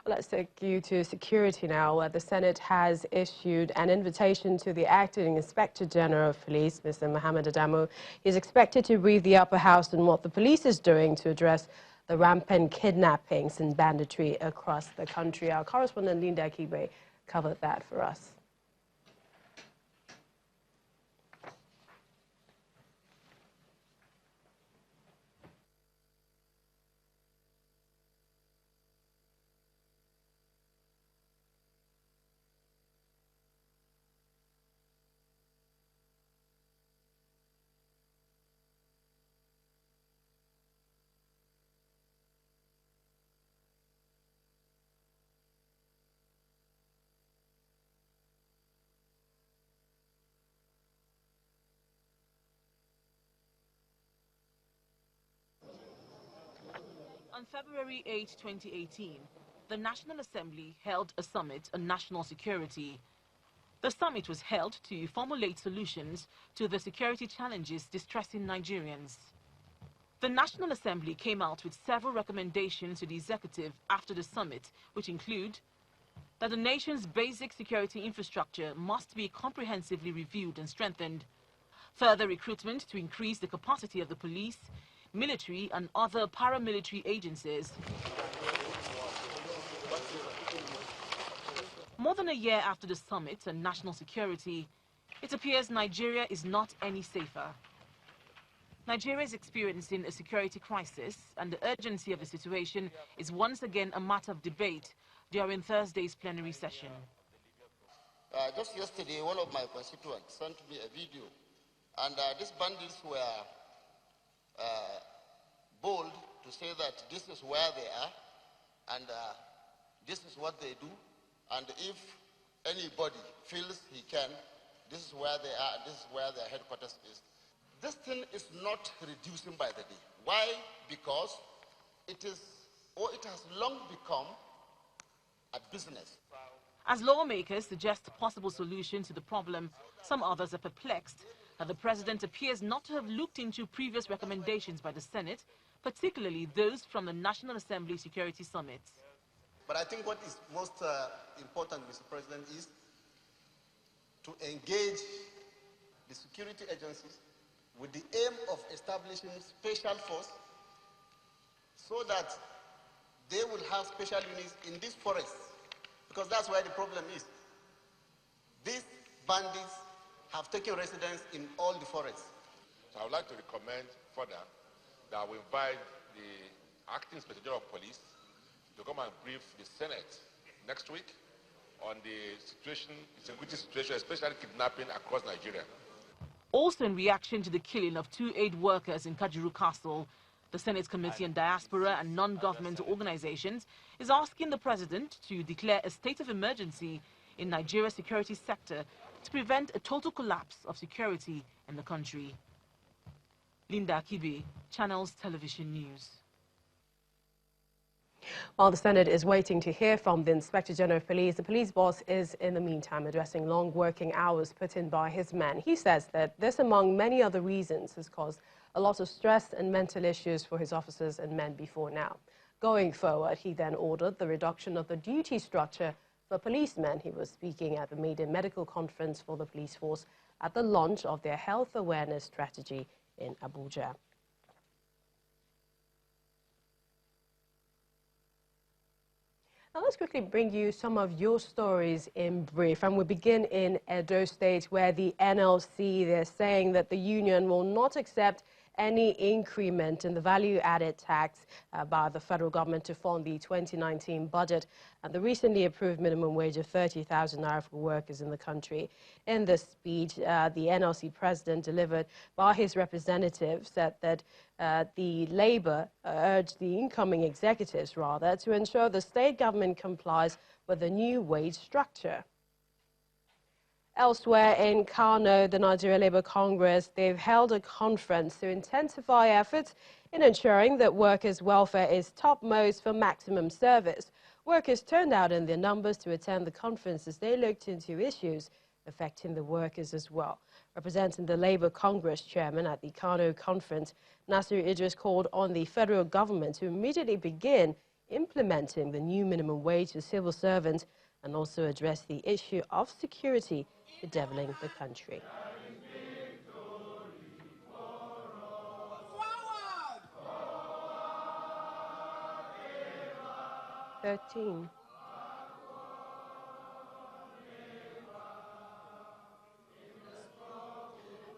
Let's take you to security now, where the Senate has issued an invitation to the Acting Inspector General of Police, Mr. Mohammed Adamu. He is expected to brief the upper house on what the police is doing to address the rampant kidnappings and banditry across the country. Our correspondent Linda Kibe covered that for us. On February 8, 2018, the National Assembly held a summit on national security. The summit was held to formulate solutions to the security challenges distressing Nigerians. The National Assembly came out with several recommendations to the executive after the summit, which include that the nation's basic security infrastructure must be comprehensively reviewed and strengthened, further recruitment to increase the capacity of the police, military and other paramilitary agencies. More than a year after the summit on national security, it appears Nigeria is not any safer. Nigeria is experiencing a security crisis, and the urgency of the situation is once again a matter of debate during Thursday's plenary session. Just yesterday, one of my constituents sent me a video, and these bandits were bold to say that this is where they are, and this is what they do, and if anybody feels he can, this is where they are, this is where their headquarters is. This thing is not reducing by the day. Why? Because it has long become a business. As lawmakers suggest possible solutions to the problem, some others are perplexed that the president appears not to have looked into previous recommendations by the Senate, particularly those from the National Assembly Security Summit. But I think what is most important, Mr. President, is to engage the security agencies with the aim of establishing special force so that they will have special units in these forests, because that's where the problem is. These bandits have taken residence in all the forests. So I would like to recommend further that we invite the Acting Inspector General of Police to come and brief the Senate next week on the situation, security situation, especially kidnapping across Nigeria. Also in reaction to the killing of 2 aid workers in Kajuru Castle, the Senate Committee on Diaspora and Non-Governmental Organizations is asking the president to declare a state of emergency in Nigeria's security sector to prevent a total collapse of security in the country. Linda Kibe, Channels Television News. While the Senate is waiting to hear from the Inspector General of Police, the police boss is in the meantime addressing long working hours put in by his men. He says that this, among many other reasons, has caused a lot of stress and mental issues for his officers and men before now. Going forward, he then ordered the reduction of the duty structure for policemen. He was speaking at the maiden medical conference for the police force at the launch of their health awareness strategy in Abuja. Now let's quickly bring you some of your stories in brief, and we begin in Edo State, where the NLC, they're saying that the union will not accept any increment in the value-added tax by the federal government to fund the 2019 budget and the recently approved minimum wage of 30,000 naira for workers in the country. In the speech, the NLC president delivered by his representative said that the Labour urged the incoming executives, rather, to ensure the state government complies with the new wage structure. Elsewhere in Kano, the Nigeria Labour Congress, they've held a conference to intensify efforts in ensuring that workers' welfare is topmost for maximum service. Workers turned out in their numbers to attend the conference as they looked into issues affecting the workers as well. Representing the Labour Congress chairman at the Kano conference, Nasir Idris called on the federal government to immediately begin implementing the new minimum wage for civil servants and also address the issue of security bedeviling the country. 13.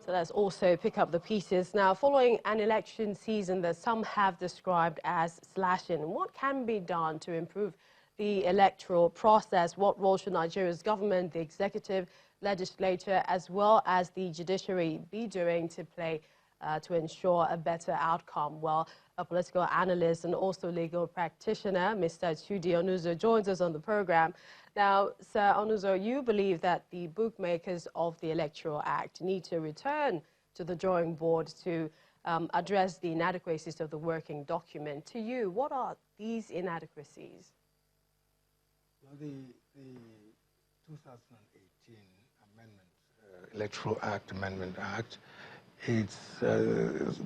So let's also pick up the pieces. Now, following an election season that some have described as slashing, what can be done to improve the electoral process? What role should Nigeria's government, the executive, legislature, as well as the judiciary be doing to ensure a better outcome? Well, a political analyst and also legal practitioner, Mr. Chudi Onuzo, joins us on the program. Now, Sir Onuzo, you believe that the bookmakers of the Electoral Act need to return to the drawing board to address the inadequacies of the working document. To you, what are these inadequacies? Well, the 2018 amendment, Electoral Act Amendment Act, it's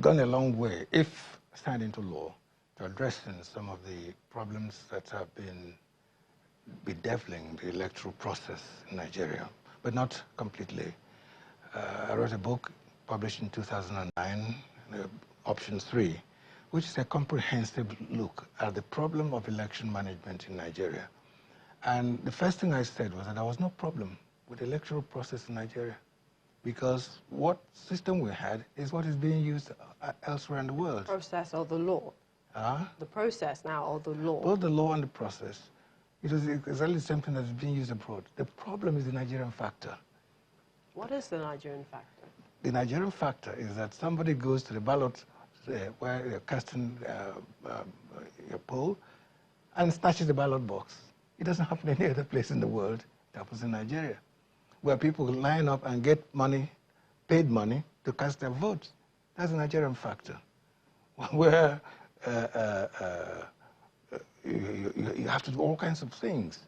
gone a long way, if signed into law, to addressing some of the problems that have been bedeviling the electoral process in Nigeria, but not completely. I wrote a book published in 2009, Option 3, which is a comprehensive look at the problem of election management in Nigeria. And the first thing I said was that there was no problem with the electoral process in Nigeria, because what system we had is what is being used elsewhere in the world. The process or the law? The process now or the law? Both the law and the process. It is exactly the same thing that is being used abroad. The problem is the Nigerian factor. What is the Nigerian factor? The Nigerian factor is that somebody goes to the ballot where you're casting your poll and snatches the ballot box. It doesn't happen any other place in the world. It happens in Nigeria, where people line up and get money, paid money, to cast their votes. That's the Nigerian factor. Where you have to do all kinds of things,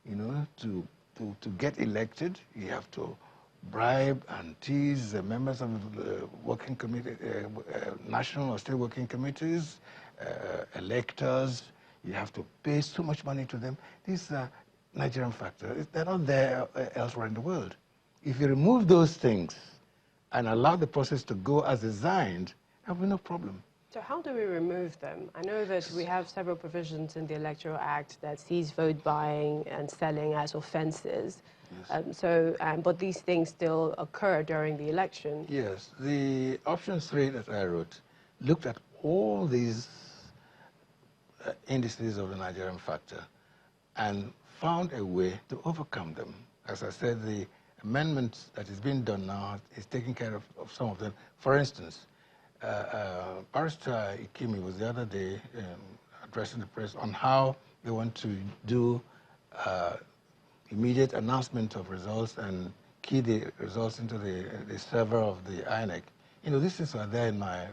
you know, to get elected. You have to bribe and tease the members of the working committee, national or state working committees, electors. You have to pay so much money to them. These are Nigerian factors. They're not there elsewhere in the world. If you remove those things and allow the process to go as designed, there will be no problem. So how do we remove them? I know that we have several provisions in the Electoral Act that sees vote buying and selling as offences. Yes. But these things still occur during the election. Yes. The Option 3 that I wrote looked at all these indices of the Nigerian factor and found a way to overcome them. As I said, the amendments that is being done now is taking care of some of them. For instance, Barrister Ikimi was the other day addressing the press on how they want to do immediate announcement of results and key the results into the server of the INEC. You know, these things are there in my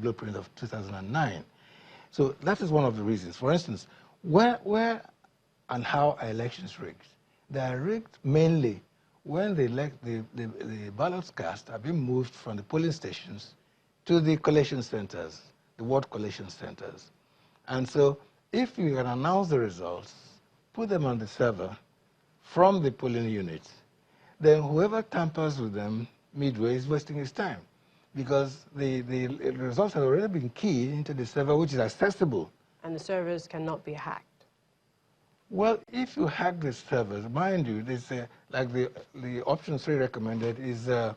blueprint of 2009. So that is one of the reasons. For instance, where and how are elections rigged? They are rigged mainly when the ballots cast are being moved from the polling stations to the collation centers, the ward collation centers. And so if you can announce the results, put them on the server from the polling units, then whoever tampers with them midway is wasting his time, because the results have already been keyed into the server, which is accessible. And the servers cannot be hacked. Well, if you hack the servers, mind you, this, like the Option 3 recommended is a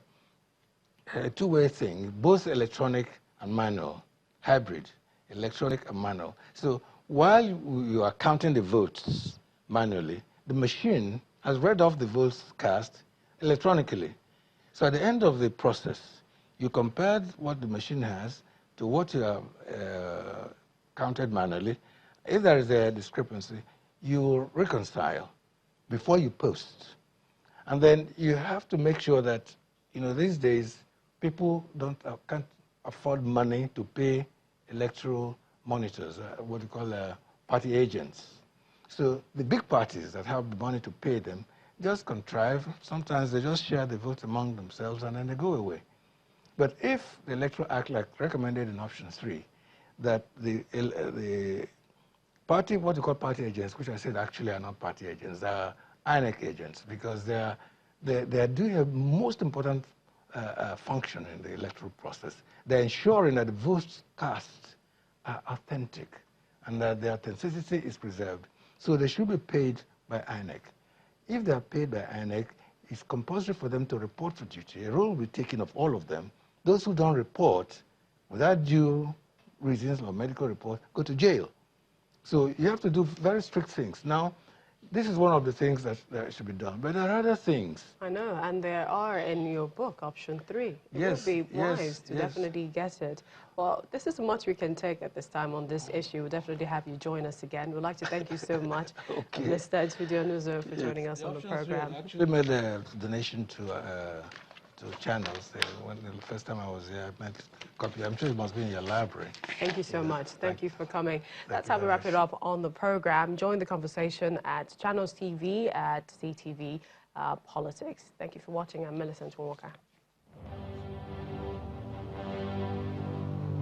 two-way thing, both electronic and manual, hybrid, electronic and manual. So while you are counting the votes manually, the machine has read off the votes cast electronically. So at the end of the process, you compared what the machine has to what you have counted manually. If there is a discrepancy, you reconcile before you post. And then you have to make sure that, you know, these days, people can't afford money to pay electoral monitors, what we call party agents. So the big parties that have the money to pay them just contrive. Sometimes they just share the votes among themselves and then they go away. But if the Electoral Act, like recommended in Option 3, that the what you call party agents, which I said actually are not party agents, they are INEC agents, because they are doing a most important function in the electoral process. They're ensuring that the votes cast are authentic and that the authenticity is preserved. So they should be paid by INEC. If they are paid by INEC, it's compulsory for them to report for duty. A role will be taken of all of them. Those who don't report without due reasons or medical report go to jail. So you have to do very strict things. Now, this is one of the things that should be done. But there are other things. I know, and there are in your book, option 3. It Yes, would be wise to yes. definitely get it. Well, this is much we can take at this time on this issue. We'll definitely have you join us again. We'd like to thank you so much, Okay. Mr. Edudionuzo, for joining us on the program. I actually made a donation to channels. When the first time I was here, I made a copy. I'm sure it must be in your library. Thank you so much. Thank you for coming. That's you how we very wrap it up on the program. Join the conversation at Channels TV, at CTV Politics. Thank you for watching. I'm Millicent Walker.